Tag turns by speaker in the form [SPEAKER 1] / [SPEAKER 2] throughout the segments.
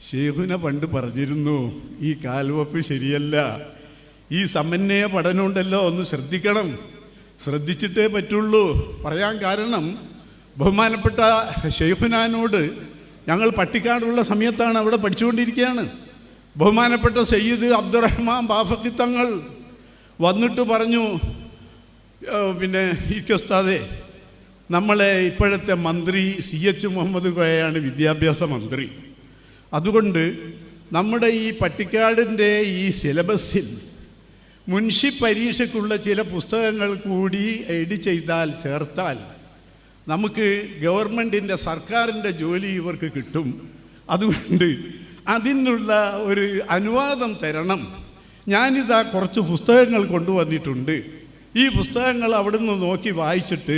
[SPEAKER 1] ശൈഖുന പണ്ട് പറഞ്ഞിരുന്നു, ഈ കാൽവെപ്പ് ശരിയല്ല, ഈ സമന്വയ പഠനമുണ്ടല്ലോ, ഒന്ന് ശ്രദ്ധിക്കണം, ശ്രദ്ധിച്ചിട്ടേ പറ്റുള്ളൂ. പറയാൻ കാരണം, ബഹുമാനപ്പെട്ട ശൈഖുനാനോട് ഞങ്ങൾ പട്ടിക്കാടുള്ള സമയത്താണ് അവിടെ പഠിച്ചുകൊണ്ടിരിക്കുകയാണ്. ബഹുമാനപ്പെട്ട സയ്യിദ് അബ്ദുറഹ്മാൻ ബാഫഖി തങ്ങൾ വന്നിട്ട് പറഞ്ഞു, പിന്നെ ഉസ്താദേ, നമ്മളെ ഇപ്പോഴത്തെ മന്ത്രി CH മുഹമ്മദ് കോയയാണ് വിദ്യാഭ്യാസ മന്ത്രി. അതുകൊണ്ട് നമ്മുടെ ഈ പട്ടിക്കാടിൻ്റെ ഈ സിലബസിൽ മുൻഷി പരീക്ഷയ്ക്കുള്ള ചില പുസ്തകങ്ങൾ കൂടി എഡ് ചെയ്താൽ, ചേർത്താൽ നമുക്ക് ഗവൺമെൻറ്റിൻ്റെ സർക്കാരിൻ്റെ ജോലി ഇവർക്ക് കിട്ടും. അതുകൊണ്ട് അതിനുള്ള ഒരു അനുവാദം തരണം. ഞാനിതാ കുറച്ച് പുസ്തകങ്ങൾ കൊണ്ടുവന്നിട്ടുണ്ട്. ഈ പുസ്തകങ്ങൾ അവിടുന്ന് നോക്കി വായിച്ചിട്ട്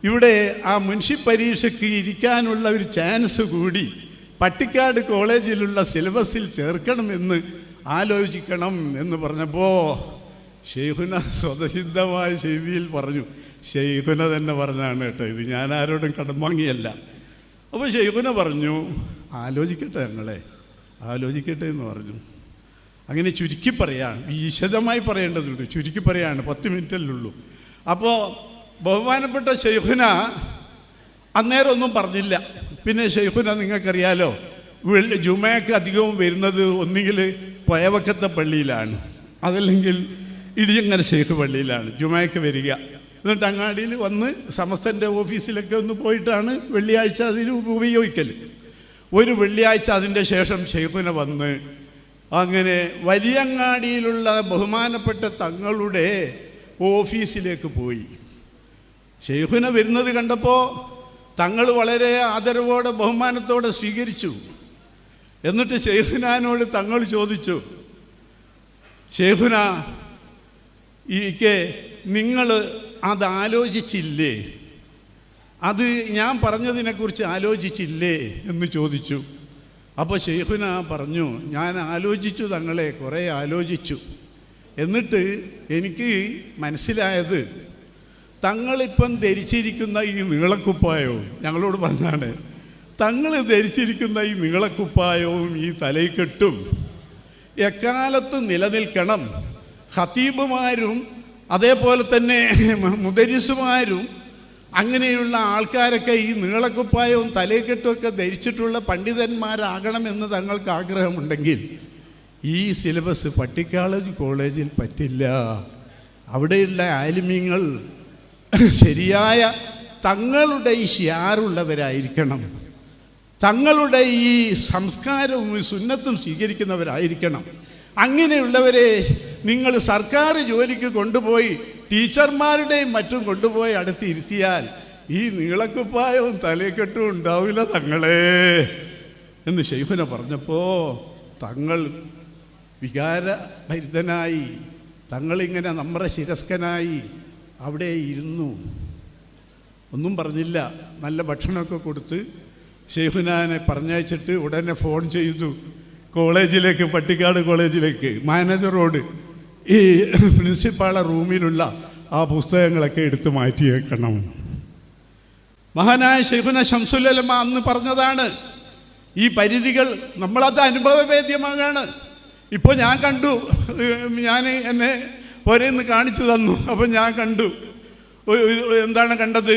[SPEAKER 1] ഇവിടെ ആ മുൻഷി പരീക്ഷയ്ക്ക് ഇരിക്കാനുള്ള ഒരു ചാൻസ് കൂടി പട്ടിക്കാട് കോളേജിലുള്ള സിലബസിൽ ചേർക്കണമെന്ന് ആലോചിക്കണം എന്ന് പറഞ്ഞപ്പോൾ ശൈഖുന സ്വതസിദ്ധമായ ശൈലിയിൽ പറഞ്ഞു. ശൈഖുന തന്നെ പറഞ്ഞാണ് കേട്ടോ, ഇത് ഞാൻ ആരോടും കടം വാങ്ങിയല്ല. അപ്പോൾ ശൈഖുന പറഞ്ഞു, ആലോചിക്കട്ടെ ഞങ്ങളെ, ആലോചിക്കട്ടെ എന്ന് പറഞ്ഞു. അങ്ങനെ ചുരുക്കി പറയാം, വിശദമായി പറയേണ്ടതുണ്ട്, ചുരുക്കി പറയാണ്, 10 മിനിറ്റല്ലുള്ളൂ. അപ്പോൾ ബഹുമാനപ്പെട്ട ശൈഖുന അന്നേരം ഒന്നും പറഞ്ഞില്ല. പിന്നെ ശൈഖുന നിങ്ങൾക്കറിയാലോ, ജുമയ്ക്ക് അധികവും വരുന്നത് ഒന്നുകിൽ പയവക്കത്തെ പള്ളിയിലാണ്, അതല്ലെങ്കിൽ ഇടിയങ്ങര ശൈഖ് പള്ളിയിലാണ് ജുമയ്ക്ക് വരിക. എന്നിട്ട് അങ്ങാടിയിൽ വന്ന് സമസ്തൻ്റെ ഓഫീസിലൊക്കെ ഒന്ന് പോയിട്ടാണ് വെള്ളിയാഴ്ച അതിന് ഉപയോഗിക്കൽ. ഒരു വെള്ളിയാഴ്ച അതിൻ്റെ ശേഷം ശൈഖുന വന്ന് അങ്ങനെ വലിയങ്ങാടിയിലുള്ള ബഹുമാനപ്പെട്ട തങ്ങളുടെ ഓഫീസിലേക്ക് പോയി. ശൈഖുന വരുന്നത് കണ്ടപ്പോൾ തങ്ങൾ വളരെ ആദരവോടെ ബഹുമാനത്തോടെ സ്വീകരിച്ചു. എന്നിട്ട് ശൈഖുനാനോട് തങ്ങൾ ചോദിച്ചു, ശൈഖുന, നിങ്ങൾ അത് ആലോചിച്ചില്ലേ, അത് ഞാൻ പറഞ്ഞതിനെക്കുറിച്ച് ആലോചിച്ചില്ലേ എന്ന് ചോദിച്ചു. അപ്പോൾ ശൈഖുന പറഞ്ഞു, ഞാൻ ആലോചിച്ചു തങ്ങളെ, കുറേ ആലോചിച്ചു. എന്നിട്ട് എനിക്ക് മനസ്സിലായത്, തങ്ങളിപ്പം ധരിച്ചിരിക്കുന്ന ഈ നീളക്കുപ്പായവും, ഞങ്ങളോട് പറഞ്ഞാണ്, തങ്ങൾ ധരിച്ചിരിക്കുന്ന ഈ നീളക്കുപ്പായവും ഈ തലയ്ക്കെട്ടും എക്കാലത്തും നിലനിൽക്കണം. ഖതീബുമാരും അതേപോലെ തന്നെ മുദരിസുമാരും അങ്ങനെയുള്ള ആൾക്കാരൊക്കെ ഈ നീളക്കുപ്പായവും തലയ്ക്കെട്ടുമൊക്കെ ധരിച്ചിട്ടുള്ള പണ്ഡിതന്മാരാകണമെന്ന് തങ്ങൾക്ക് ആഗ്രഹമുണ്ടെങ്കിൽ ഈ സിലബസ് പട്ടിക്കാട് കോളേജിൽ പറ്റില്ല. അവിടെയുള്ള ആലിമീങ്ങൾ ശരിയായ തങ്ങളുടെ ഈ ഷിയാറുള്ളവരായിരിക്കണം, തങ്ങളുടെ ഈ സംസ്കാരവും സുന്നത്തും സ്വീകരിക്കുന്നവരായിരിക്കണം. അങ്ങനെയുള്ളവരെ നിങ്ങൾ സർക്കാർ ജോലിക്ക് കൊണ്ടുപോയി ടീച്ചർമാരുടെയും മറ്റും കൊണ്ടുപോയി അടുത്തിരുത്തിയാൽ ഈ നീളക്കുപ്പായവും തലക്കെട്ടും ഉണ്ടാവില്ല തങ്ങളെ എന്ന് ശൈഖുന പറഞ്ഞപ്പോൾ തങ്ങൾ വികാരഭരിതനായി, തങ്ങളിങ്ങനെ നമ്മുടെ ശിരസ്കനായി അവിടെ ഇരുന്നു, ഒന്നും പറഞ്ഞില്ല. നല്ല ഭക്ഷണമൊക്കെ കൊടുത്ത് ശൈഖുനാനെ പറഞ്ഞയച്ചിട്ട് ഉടനെ ഫോൺ ചെയ്തു കോളേജിലേക്ക്, പട്ടിക്കാട് കോളേജിലേക്ക്, മാനേജറോട് ഈ പ്രിൻസിപ്പാളെ റൂമിലുള്ള ആ പുസ്തകങ്ങളൊക്കെ എടുത്ത് മാറ്റി വെക്കണം. മഹാനായ ശൈഖുന ശംസുൽ ഉലമ അന്ന് പറഞ്ഞതാണ് ഈ പരിധികൾ. നമ്മളത് അനുഭവവേദ്യമാകാണ്. ഇപ്പോൾ ഞാൻ കണ്ടു, ഞാൻ എന്നെ പുരയിന്ന് കാണിച്ചു തന്നു. അപ്പം ഞാൻ കണ്ടു, എന്താണ് കണ്ടത്,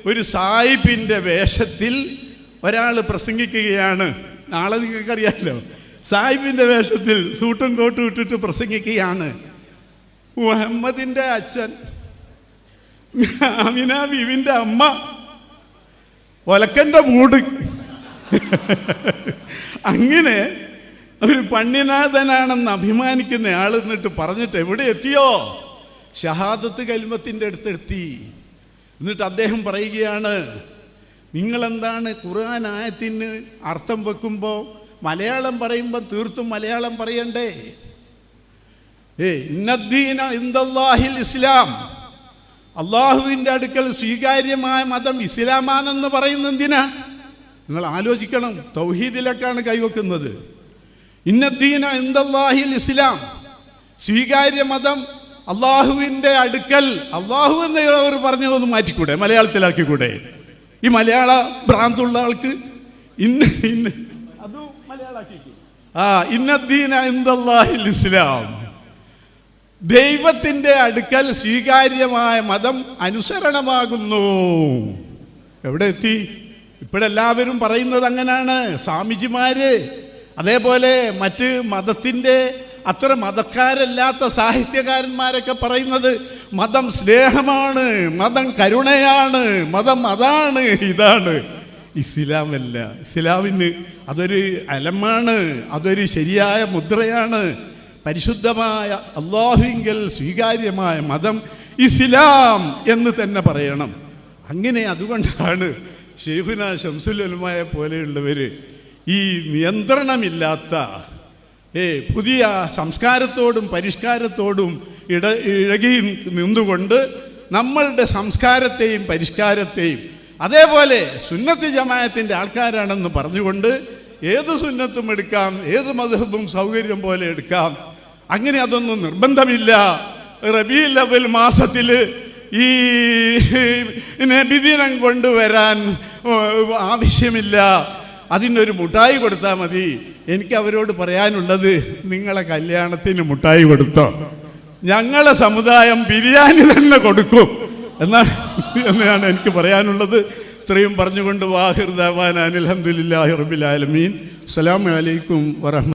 [SPEAKER 1] ഒരു സായിപ്പിൻ്റെ വേഷത്തിൽ ഒരാൾ പ്രസംഗിക്കുകയാണ്. നാളെ നിങ്ങൾക്കറിയാമല്ലോ, സാഹിബിൻ്റെ വേഷത്തിൽ സൂട്ടും കോട്ടും ഇട്ടിട്ട് പ്രസംഗിക്കുകയാണ്. മുഹമ്മദിൻ്റെ അച്ഛൻ, ആമിന ബീവിൻ്റെ അമ്മ, ഒലക്കൻ്റെ മൂട്, അങ്ങനെ ഒരു പണ്ഡിനാഥനാണെന്ന് അഭിമാനിക്കുന്ന ആൾ എന്നിട്ട് പറഞ്ഞിട്ട് എവിടെ എത്തിയോ, ഷഹാദത്ത് കലിമത്തിൻ്റെ അടുത്തെത്തി. എന്നിട്ട് അദ്ദേഹം പറയുകയാണ്, നിങ്ങളെന്താണ് ഖുർആൻ ആയത്തിന് അർത്ഥം വെക്കുമ്പോൾ മലയാളം പറയുമ്പോൾ തീർത്തും മലയാളം പറയണ്ടേ? ഇന്നദ്ദീന ഇൻദല്ലാഹിൽ ഇസ്ലാം, അള്ളാഹുവിൻ്റെ അടുക്കൽ സ്വീകാര്യമായ മതം ഇസ്ലാമാണെന്ന് പറയുന്നത് എന്തിനാ? നിങ്ങൾ ആലോചിക്കണം. തൗഹീദിലേക്കാണ് കൈവെക്കുന്നത്. ഇന്നദ്ദീന ഇൻദല്ലാഹിൽ ഇസ്ലാം, സ്വീകാര്യ മതം അള്ളാഹുവിൻ്റെ അടുക്കൽ. അള്ളാഹു എന്ന് അവർ പറഞ്ഞതൊന്ന് മാറ്റിക്കൂടെ, മലയാളത്തിലാക്കിക്കൂടെ? ഈ മലയാള ഭ്രാന്തുള്ള ആൾക്ക് അത് ഇന്നദ്ദീന ഇൻദല്ലാഹിൽ ഇസ്ലാം. ദൈവത്തിൻ്റെ അടുക്കൽ സ്വീകാര്യമായ മതം അനുസരണമാകുന്നു. എവിടെ എത്തി? ഇപ്പോഴെല്ലാവരും പറയുന്നത് അങ്ങനെയാണ്. സ്വാമിജിമാര്, അതേപോലെ മറ്റ് മതത്തിൻ്റെ അത്ര മതക്കാരല്ലാത്ത സാഹിത്യകാരന്മാരൊക്കെ പറയുന്നത് മതം സ്നേഹമാണ്, മതം കരുണയാണ്, മതം അതാണ് ഇതാണ്. ഇസ്ലാമല്ല. ഇസ്ലാമിന് അതൊരു അലമാണ്, അതൊരു ശരിയായ മുദ്രയാണ്. പരിശുദ്ധമായ അല്ലാഹുവിങ്കൽ സ്വീകാര്യമായ മതം ഇസ്ലാം എന്ന് തന്നെ പറയണം. അങ്ങനെ അതുകൊണ്ടാണ് ശൈഖുനാ ശംസുൽ ഉലമയെ പോലെയുള്ളവർ ഈ നിയന്ത്രണമില്ലാത്ത പുതിയ സംസ്കാരത്തോടും പരിഷ്കാരത്തോടും ഇഴകി നിന്നുകൊണ്ട് നമ്മളുടെ സംസ്കാരത്തെയും പരിഷ്കാരത്തെയും, അതേപോലെ സുന്നത്ത് ജമാഅത്തിൻ്റെ ആൾക്കാരാണെന്ന് പറഞ്ഞുകൊണ്ട് ഏത് സുന്നത്തും എടുക്കാം, ഏത് മദ്ഹബും സൗകര്യം പോലെ എടുക്കാം, അങ്ങനെ അതൊന്നും നിർബന്ധമില്ല. റബീഉൽ അവ്വൽ മാസത്തിൽ ഈ നബിദിനം കൊണ്ടുവരാൻ ആവശ്യമില്ല, അതിനൊരു മുട്ടായി കൊടുത്താൽ മതി. എനിക്ക് അവരോട് പറയാനുള്ളത്, നിങ്ങളെ കല്യാണത്തിന് മുട്ടായി കൊടുത്തോ, ഞങ്ങളെ സമുദായം ബിരിയാണി തന്നെ കൊടുക്കും എന്നാണ് എനിക്ക് പറയാനുള്ളത്. ഇത്രയും പറഞ്ഞുകൊണ്ട് വാഹിർ ദഅവാനാ അൽഹംദുലില്ലാഹി റബ്ബിൽ ആലമീൻ. അസ്സലാമു അലൈക്കും വറഹ്മത്തുള്ളാഹി.